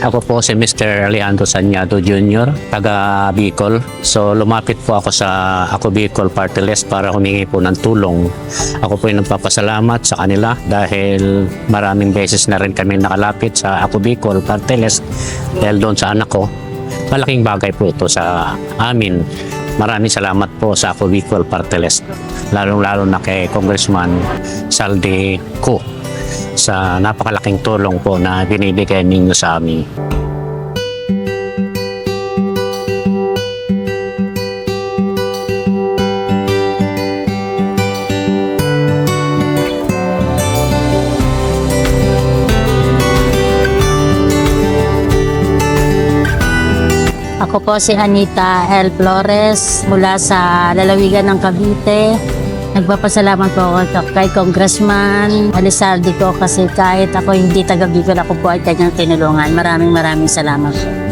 Ako po si Mr. Alejandro Sañado Jr., taga Bicol. So lumapit po ako sa Ako Bicol Party List para humingi po ng tulong. Ako po ay nagpapasalamat sa kanila dahil maraming beses na rin kami nakalapit sa Ako Bicol Party List dahil doon sa anak ko. Malaking bagay po ito sa amin. Maraming salamat po sa Ako Bicol Party List, lalong-lalo na kay Congressman Saldi Co sa napakalaking tulong po na binibigay ninyo sa amin. Ako po si Anita L. Flores mula sa lalawigan ng Cavite. Nagpapasalamat po ako kay Congressman Alizalde ko kasi kahit ako hindi taga Bicol, ako po ay kanyang tinulungan. Maraming salamat po.